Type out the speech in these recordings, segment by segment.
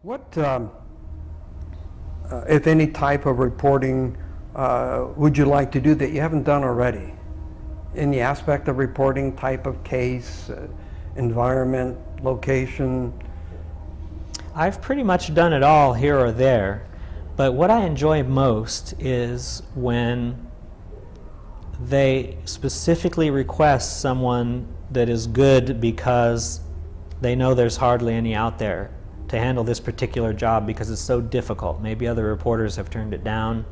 What, if any, type of reporting would you like to do that you haven't done already? Any aspect of reporting, type of case, environment, location? I've pretty much done it all here or there, but what I enjoy most is when they specifically request someone that is good because they know there's hardly any out there to handle this particular job because it's so difficult. Maybe other reporters have turned it down.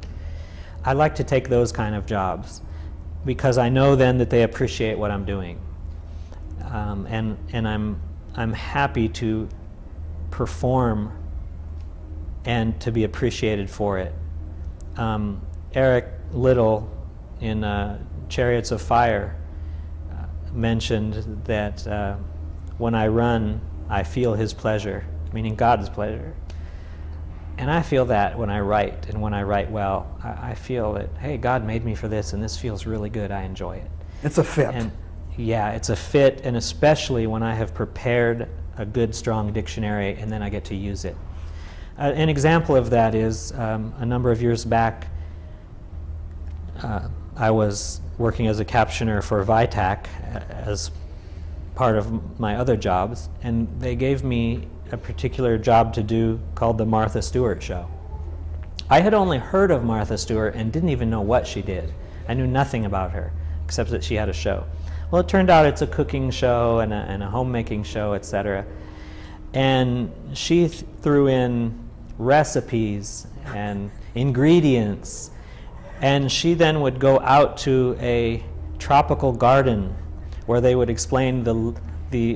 I like to take those kind of jobs because I know then that they appreciate what I'm doing. And I'm happy to perform and to be appreciated for it. Eric Little in Chariots of Fire mentioned that when I run, I feel his pleasure, meaning God's pleasure. And I feel that when I write, and when I write well, I feel that, hey, God made me for this, and this feels really good. I enjoy it. It's a fit. And yeah, it's a fit, and especially when I have prepared a good, strong dictionary, and then I get to use it. An example of that is a number of years back, I was working as a captioner for VITAC as part of my other jobs, and they gave me a particular job to do called the Martha Stewart Show. I had only heard of Martha Stewart and didn't even know what she did. I knew nothing about her except that she had a show. Well, it turned out it's a cooking show and a homemaking show, etc. And she threw in recipes and ingredients, and she then would go out to a tropical garden where they would explain the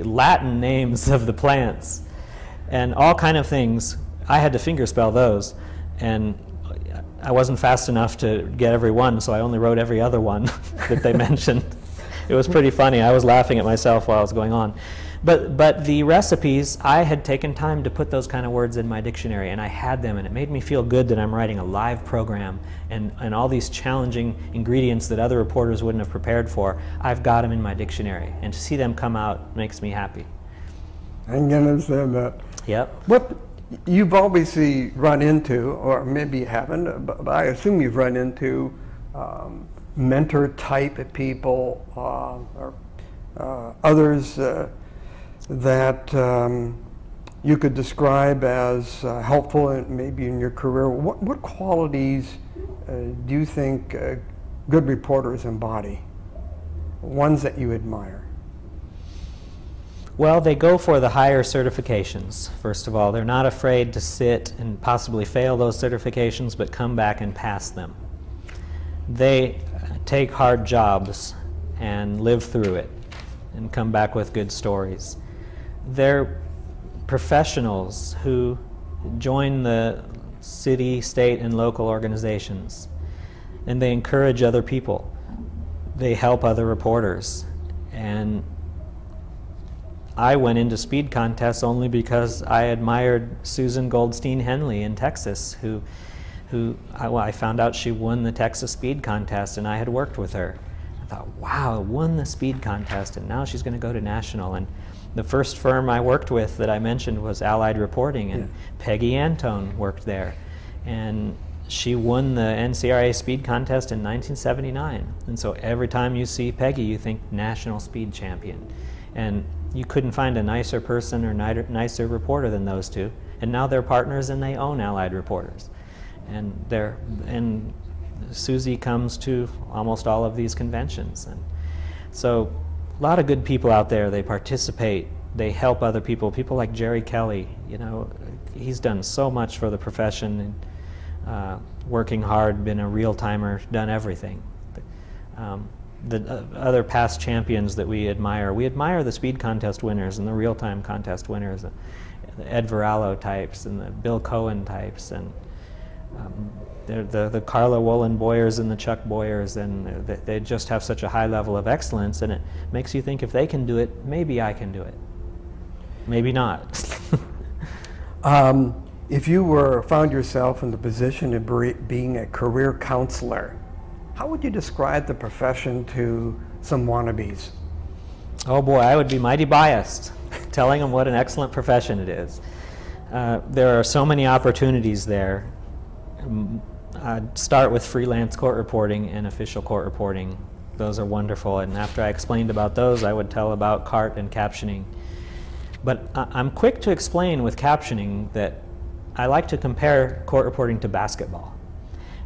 Latin names of the plants and all kind of things. I had to fingerspell those, and I wasn't fast enough to get every one, so I only wrote every other one that they mentioned. It was pretty funny. I was laughing at myself while it was going on. But the recipes, I had taken time to put those kind of words in my dictionary, and I had them, and it made me feel good that I'm writing a live program, and all these challenging ingredients that other reporters wouldn't have prepared for, I've got them in my dictionary, and to see them come out makes me happy. I can understand that. Yep. What you've obviously run into, or maybe you haven't, but I assume you've run into mentor-type people or others that you could describe as helpful maybe in your career. What qualities do you think good reporters embody? Ones that you admire? Well, they go for the higher certifications, first of all. They're not afraid to sit and possibly fail those certifications, but come back and pass them. They take hard jobs and live through it and come back with good stories. They're professionals who join the city, state, and local organizations, and they encourage other people. They help other reporters. And I went into speed contests only because I admired Susan Goldstein Henley in Texas, who I found out she won the Texas speed contest, and I had worked with her. I thought, wow, won the speed contest, and now she's going to go to national. And the first firm I worked with that I mentioned was Allied Reporting, and Peggy Antone worked there. And she won the NCRA speed contest in 1979. And so every time you see Peggy, you think national speed champion. And you couldn't find a nicer person or nicer reporter than those two. And now they're partners and they own Allied Reporters. And Susie comes to almost all of these conventions. And so a lot of good people out there. They participate, they help other people. People like Jerry Kelly, you know, he's done so much for the profession, working hard, been a real-timer, done everything. The other past champions that we admire the speed contest winners and the real-time contest winners, the Ed Verallo types and the Bill Cohen types, and the Carla Wolin Boyers and the Chuck Boyers, and they just have such a high level of excellence, and it makes you think if they can do it, maybe I can do it. Maybe not. If you found yourself in the position of being a career counselor, how would you describe the profession to some wannabes? Oh boy, I would be mighty biased, telling them what an excellent profession it is. There are so many opportunities there. I'd start with freelance court reporting and official court reporting. Those are wonderful, and after I explained about those, I would tell about CART and captioning. But I'm quick to explain with captioning that I like to compare court reporting to basketball.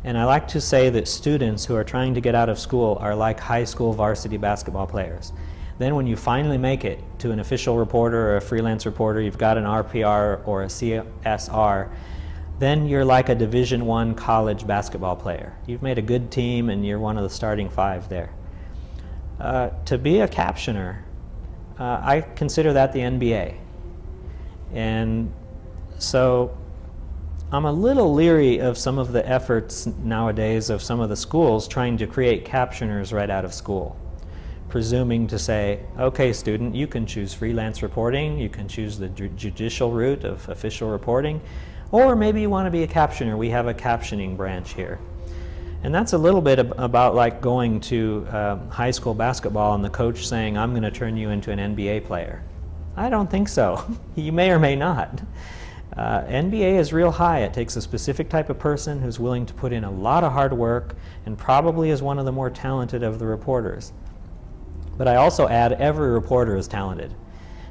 And I like to say that students who are trying to get out of school are like high school varsity basketball players. Then when you finally make it to an official reporter or a freelance reporter, you've got an RPR or a CSR, then you're like a Division I college basketball player. You've made a good team and you're one of the starting 5 there. To be a captioner, I consider that the NBA. And so I'm a little leery of some of the efforts nowadays of some of the schools trying to create captioners right out of school, presuming to say, okay, student, you can choose freelance reporting, you can choose the judicial route of official reporting, or maybe you want to be a captioner. We have a captioning branch here. And that's a little bit about like going to high school basketball and the coach saying, I'm going to turn you into an NBA player. I don't think so. You may or may not. NBA is real high. It takes a specific type of person who's willing to put in a lot of hard work and probably is one of the more talented of the reporters. But I also add every reporter is talented.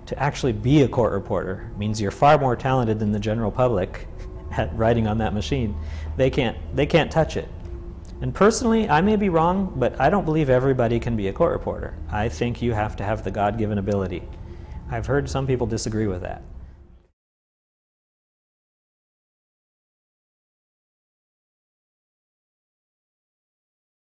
To actually be a court reporter means you're far more talented than the general public at writing on that machine. They can't touch it. And personally, I may be wrong, but I don't believe everybody can be a court reporter. I think you have to have the God-given ability. I've heard some people disagree with that.